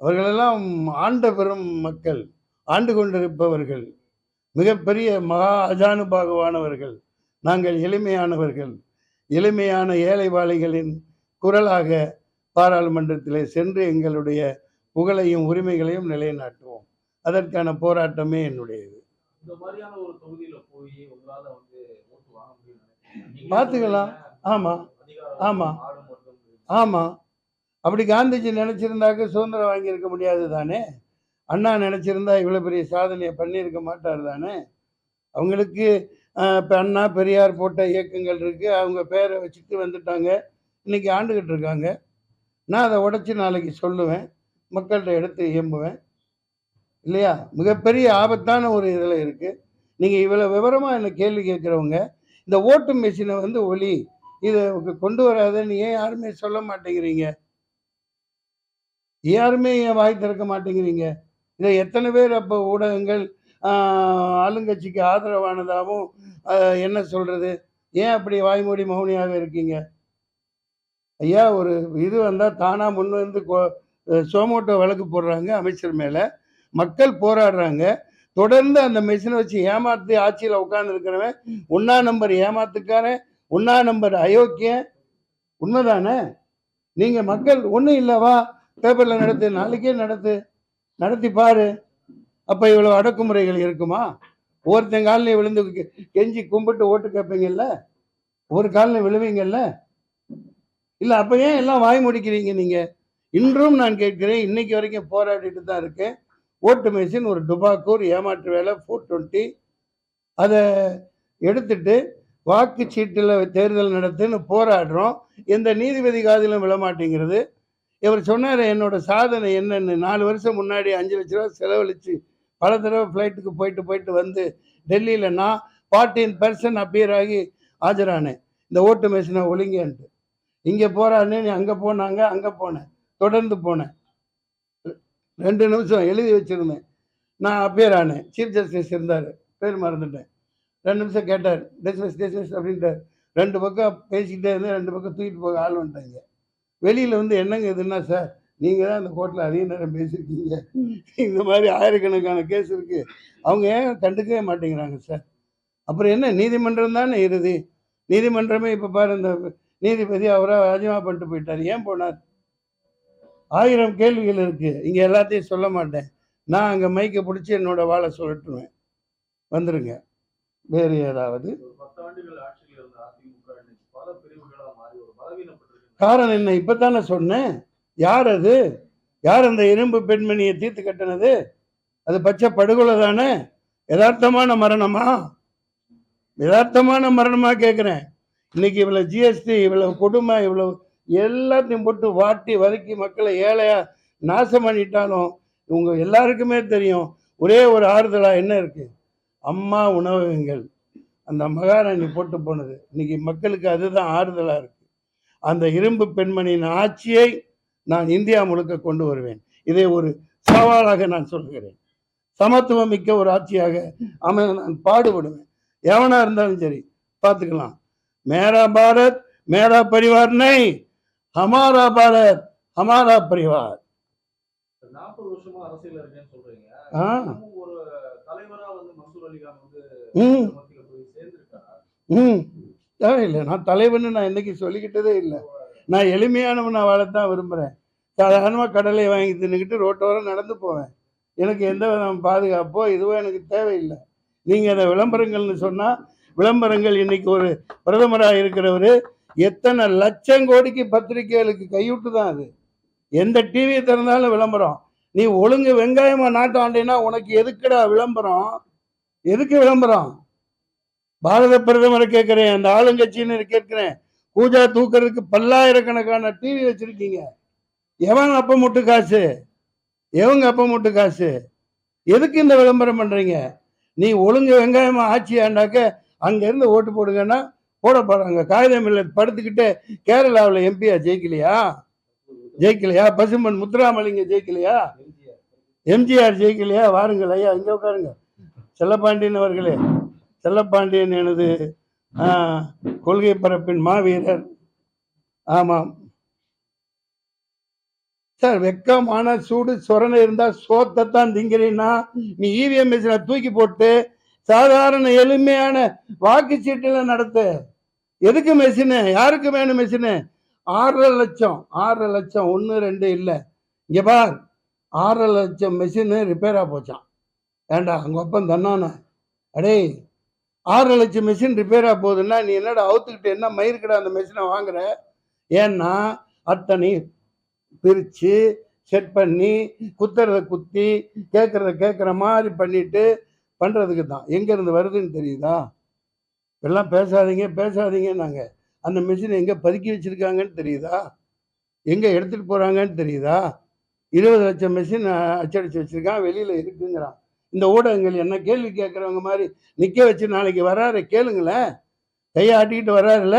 அவர்களெல்லாம் ஆண்ட பெரும் மக்கள், ஆண்டு கொண்டிருப்பவர்கள், மிகப்பெரிய மகா அஜானுபாகுவானவர்கள். நாங்கள் எளிமையானவர்கள். எளிமையான ஏழைவாளிகளின் குரலாக பாராளுமன்றத்திலே சென்று எங்களுடைய புகழையும் உரிமைகளையும் நிலைநாட்டுவோம். அதற்கான போராட்டமே என்னுடையது. இந்த மாதிரியான ஒரு தொகுதியில போய் உங்களால வந்து ஓட்டு வாங்க முடியும். பார்த்துக்கலாம். ஆமா, ஆமா, ஆமா. அப்படி காந்திஜி நினைச்சிருந்தாக்க சுதந்திரம் வாங்கியிருக்க முடியாது தானே. அண்ணா நினைச்சிருந்தா இவ்வளவு பெரிய சாதனையை பண்ணியிருக்க மாட்டார் தானே. அவங்களுக்கு இப்போ அண்ணா பெரியார் போட்ட இயக்கங்கள் இருக்கு. அவங்க பேரை வச்சுட்டு வந்துட்டாங்க. இன்னைக்கு ஆண்டுகிட்டு இருக்காங்க. நான் அதை உடைச்சி நாளைக்கு சொல்லுவேன். மக்கள்கிட்ட எடுத்து இயம்புவேன் இல்லையா. மிகப்பெரிய ஆபத்தான ஒரு இதில் இருக்கு. நீங்க இவ்வளவு விவரமா என்ன கேள்வி கேட்குறவங்க இந்த ஓட்டு மெஷினை வந்து ஒலி இதை கொண்டு வராதுன்னு ஏன் யாருமே சொல்ல மாட்டேங்கிறீங்க? யாருமே ஏன் வாய் திறக்க மாட்டேங்கிறீங்க? இதை எத்தனை பேர் அப்போ ஊடகங்கள் ஆளுங்கட்சிக்கு ஆதரவானதாகவும் என்ன சொல்றது, ஏன் அப்படி வாய்மூடி மௌனியாக இருக்கீங்க? ஐயா, ஒரு இது வந்தால் தானா முன் வந்து சோமோட்டோ வழக்கு போடுறாங்க அமைச்சர் மேலே. மக்கள் போராடுறாங்க. தொடர்ந்து அந்த மெஷினை வச்சு ஏமாத்து ஆட்சியில் உட்கார்ந்து இருக்கிறவன் 1ஆம் நம்பர் ஏமாத்துக்காரன், 1ஆம் நம்பர் அயோக்கியன். உண்மைதானே? நீங்கள் மக்கள் ஒன்றும் இல்லைவா பேப்பரில் நடத்து, நாளைக்கே நடத்தி பாரு. அப்போ இவ்வளோ அடக்குமுறைகள் இருக்குமா? ஒவ்வொருத்தன் காலில் விழுந்து கெஞ்சி கும்பிட்டு ஓட்டு கேட்பீங்கல்ல, ஒரு காலில் விழுவீங்கல்ல. இல்லை அப்போ ஏன் எல்லாம் வாய் முடிக்கிறீங்க? நீங்கள் இன்றும் நான் கேட்கிறேன், இன்னைக்கு வரைக்கும் போராடிட்டு தான் இருக்கேன். ஓட்டு மெஷின் ஒரு டுபாக்கூர் ஏமாற்று வேலை 420 அதை எடுத்துட்டு வாக்குச்சீட்டில் தேர்தல் நடத்துன்னு போராடுறோம். எந்த நீதிபதி காதிலும் விழமாட்டேங்கிறது. இவர் சொன்னார் என்னோட சாதனை என்னன்னு. 4 வருஷம் முன்னாடி 5 லட்ச ரூபா செலவழித்து பல தடவை ஃப்ளைட்டுக்கு போயிட்டு வந்து டெல்லியில் நான் 14% அப்பியர் ஆகி ஆஜரானேன். இந்த ஓட்டு மெஷினை ஒழுங்கன்ட்டு. இங்கே போறான்னு நீ அங்கே போனாங்க, அங்கே போனேன், தொடர்ந்து போனேன். 2 நிமிஷம் எழுதி வச்சிருந்தேன். நான் அப்பியர் ஆனேன். சீஃப் ஜஸ்டிஸ் இருந்தார், பேர் மறந்துட்டேன். 2 நிமிஷம் கேட்டார், டிஸ்மிஸ் அப்படின்ட்டார். 2 பக்கம் பேசிக்கிட்டே இருந்தேன். 2 பக்கம் தூக்கிட்டு போக ஆள் வந்துட்டாங்க. வெளியில் வந்து என்னங்க இதுன்னா, சார் நீங்கள் தான் அந்த கோர்ட்டில் அதிக நேரம் பேசியிருக்கீங்க, இந்த மாதிரி ஆயிரக்கணக்கான கேஸ் இருக்குது, அவங்க ஏன் கண்டுக்கவே மாட்டேங்கிறாங்க சார். அப்புறம் என்ன, நீதிமன்றம் தானே இறுதி. நீதிமன்றமே இப்போ பாரு, இந்த நீதிபதி அவராக ராஜினாமா பண்ணிட்டு போயிட்டார். ஏன் போனார்? 1000 கேள்விகள் இருக்குது. இங்கே எல்லாத்தையும் சொல்ல மாட்டேன். நான் அங்கே மைக்கை பிடிச்சி என்னோட வாழை சொல்லட்டுவேன். வந்துருங்க. வேறு ஏதாவது காரணம் என்ன? இப்பதானே சொன்னேன். யார் அது? யார் அந்த இரும்பு பெண்மணியை தீர்த்து கட்டினது? அது பச்சை படுகொலை தானே? யதார்த்தமான மரணமா? யதார்த்தமான மரணமா கேட்குறேன். இன்னைக்கு இவ்வளவு ஜிஎஸ்டி, இவ்வளவு கொடுமை, இவ்வளவு எல்லாத்தையும் போட்டு வாட்டி வதக்கி மக்களை ஏழையா நாசம் பண்ணிட்டாலும் இவங்க எல்லாருக்குமே தெரியும். ஒரே ஒரு ஆறுதலா என்ன இருக்கு? அம்மா உணவகங்கள் அந்த மகாராணி போட்டு போனது. இன்னைக்கு மக்களுக்கு அதுதான் ஆறுதலா இருக்கு. அந்த இரும்பு பெண்மணியின் ஆட்சியை நான் இந்தியா முழுக்க கொண்டு வருவேன். இதை ஒரு சவாலாக நான் சொல்கிறேன். சமத்துவம் மிக்க ஒரு ஆட்சியாக அமைய நான் பாடுபடுவேன். எவனா இருந்தாலும் சரி, பார்த்துக்கலாம். மேரா பாரத் மேரா பரிவார் நை, ஹமாரா பாரத் ஹமாரா பரிவார். 40 வருஷமா அரசியல் இருக்கேன்னு சொல்றீங்க. ஒரு தலைவரா வந்து மன்சூர் அலிகான் வந்து தேவையில்லை. நான் தலைவன்னு நான் என்னைக்கு சொல்லிக்கிட்டதே இல்லை. நான் எளிமையானவனை வாழத்தான் விரும்புகிறேன். சாதாரணமாக கடலை வாங்கி தின்னுக்கிட்டு ரோட்டோரம் நடந்து போவேன். எனக்கு எந்த விதம் பாதுகாப்போ இதுவோ எனக்கு தேவையில்லை. நீங்கள் அதை விளம்பரங்கள்னு சொன்னால், விளம்பரங்கள் இன்னைக்கு ஒரு பிரதமராக இருக்கிறவர் எத்தனை லட்சம் கோடிக்கு பத்திரிகைகளுக்கு கைவிட்டு தான் அது. எந்த டிவியை திறந்தாலும் விளம்பரம். நீ ஒழுங்கு வெங்காயமாக நாட்டு ஆண்டேன்னா உனக்கு எதுக்குடா விளம்பரம்? எதுக்கு விளம்பரம்? பாரத பிரதமரை கேட்கிறேன், அந்த ஆளுங்கட்சின்னு கேட்கிறேன். பூஜா தூக்கிறதுக்கு பல்லாயிரக்கணக்கான டிவி வச்சிருக்கீங்க. எவன் அப்ப முட்டு காசு? எவங்க அப்ப முட்டு காசு? எதுக்கு இந்த விளம்பரம் பண்றீங்க? நீ ஒழுங்கு வெங்காயமா ஆட்சி ஆண்டாக்க அங்க இருந்து ஓட்டு போடுங்கன்னா போட போறாங்க. காகிதம் இல்லை படுத்துக்கிட்டு கேரளாவில் எம்பியா ஜெயிக்கலையா? பசும்பன் முத்துராமலிங்க ஜெயிக்கலையா? எம்ஜிஆர் ஜெயிக்கலையா? வாருங்கள் ஐயா, இங்க உட்காருங்க. செல்லப்பாண்டியன் அவர்களே, செல்லப்பாண்டியன் எனது கொள்கை பரப்பின் மாவீரர். ஆமாம், சார் வெக்கமான சூடு சொரணை இருந்தா சோத்தைத்தான் திங்கிறீன்னா நீ இவிஎம் மிஷினை தூக்கி போட்டு சாதாரண எளிமையான வாக்குச்சீட்டுல நடத்து. எதுக்கு மெஷினு? யாருக்கு வேணும் மெஷினு? 6.5 லட்சம் 6.5 லட்சம் 1 2 இல்லை. இங்க பார், 6.5 லட்சம் மெஷினு ரிப்பேரா போச்சான். ஏண்டா அங்க ஒப்பம் தன்னானே அடே, 6.5 லட்சம் மெஷின் ரிப்பேரா போகுதுன்னா நீ என்னடா அவுத்துக்கிட்டு என்ன மயிருக்கடா அந்த மெஷினை வாங்குற? ஏன்னா அத்தனை பிரித்து செட் பண்ணி குத்துறத குத்தி கேட்குறத கேட்குற மாதிரி பண்ணிட்டு பண்ணுறதுக்கு தான். எங்கேருந்து வருதுன்னு தெரியுதா? எல்லாம் பேசாதீங்க நாங்கள் அந்த மிஷினை எங்கே பதுக்கி வச்சுருக்காங்கன்னு தெரியுதா? எங்கே எடுத்துகிட்டு போகிறாங்கன்னு தெரியுதா? 20 லட்சம் மிஷின் அச்சடித்து வச்சுருக்கான், வெளியில் இருக்குங்கிறான். இந்த ஊடகங்கள் என்ன கேள்வி கேட்குறவங்க மாதிரி நிற்க வச்சு நாளைக்கு வராரு கேளுங்களேன். கையை ஆட்டிக்கிட்டு வராருல்ல,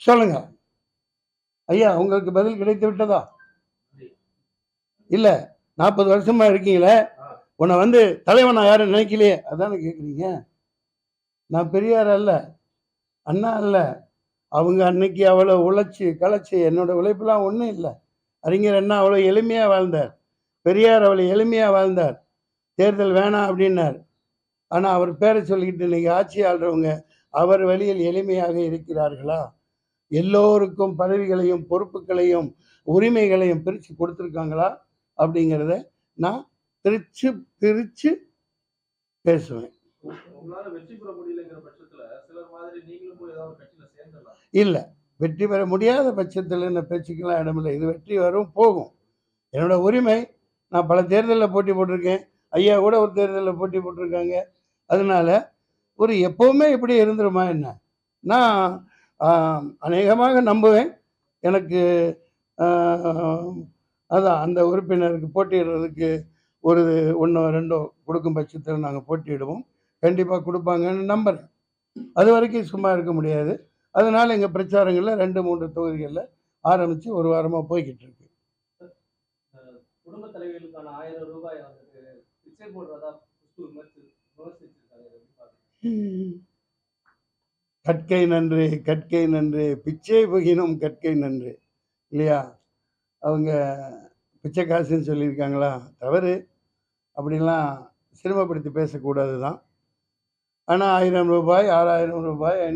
சொல்லுங்க ஐயா, உங்களுக்கு பதில் கிடைத்து விட்டதா? இல்லை, 40 வருஷமா இருக்கீங்களே, உன்னை வந்து தலைவனா யாரும் நினைக்கலையே, அதானே கேட்குறீங்க. நான் பெரியார் அல்ல, அண்ணா அல்ல. அவங்க அன்னைக்கு அவ்வளோ உழைச்சி களைச்சி, என்னோட உழைப்புலாம் ஒன்றும் இல்லை. அறிஞர் அண்ணா அவ்வளோ எளிமையாக வாழ்ந்தார், பெரியார் அவ்வளோ எளிமையாக வாழ்ந்தார். தேர்தல் வேணாம் அப்படின்னார். ஆனால் அவர் பேரை சொல்லிக்கிட்டு இன்னைக்கு ஆட்சி ஆள்றவங்க அவர் வழியில் எளிமையாக இருக்கிறார்களா? எல்லோருக்கும் பதவிகளையும் பொறுப்புகளையும் உரிமைகளையும் பிரித்து கொடுத்துருக்காங்களா அப்படிங்கிறத நான் பிரித்து பேசுவேன். இல்லை, வெற்றி பெற முடியாத பட்சத்தில் என்ன பேச்சுக்கெல்லாம் இடமில்லை. இது வெற்றி வரும் போகும், என்னோட உரிமை. நான் பல தேர்தலில் போட்டி போட்டிருக்கேன், ஐயா கூட ஒரு தேர்தலில் போட்டி போட்டிருக்காங்க. அதனால ஒரு எப்போவுமே இப்படி இருந்துருமா என்ன? நான் அநேகமாக நம்புவேன். எனக்கு அதான் அந்த உறுப்பினருக்கு போட்டியிடுறதுக்கு ஒரு 1 2 கொடுக்கும் பட்சத்தில் நாங்கள் போட்டியிடுவோம். கண்டிப்பாக கொடுப்பாங்கன்னு நம்புகிறேன். அது வரைக்கும் சும்மா இருக்க முடியாது. அதனால் எங்கள் பிரச்சாரங்களில் 2 3 தொகுதிகளில் ஆரம்பித்து ஒரு வாரமாக போய்கிட்டு இருக்கு. குடும்ப தலைவர்களுக்கான 1000 ரூபாய் வந்துட்டு பிச்சை போடுறதா கற்கை நன்று பிச்சை புகினும் கற்கை நன்று இல்லையா? அவங்க பிச்சை காசுன்னு சொல்லியிருக்காங்களா? தவறு. அப்படிலாம் சிரமப்படுத்தி பேசக்கூடாது தான். ஆனால் 1000 ரூபாய் 6000 ரூபாய் 500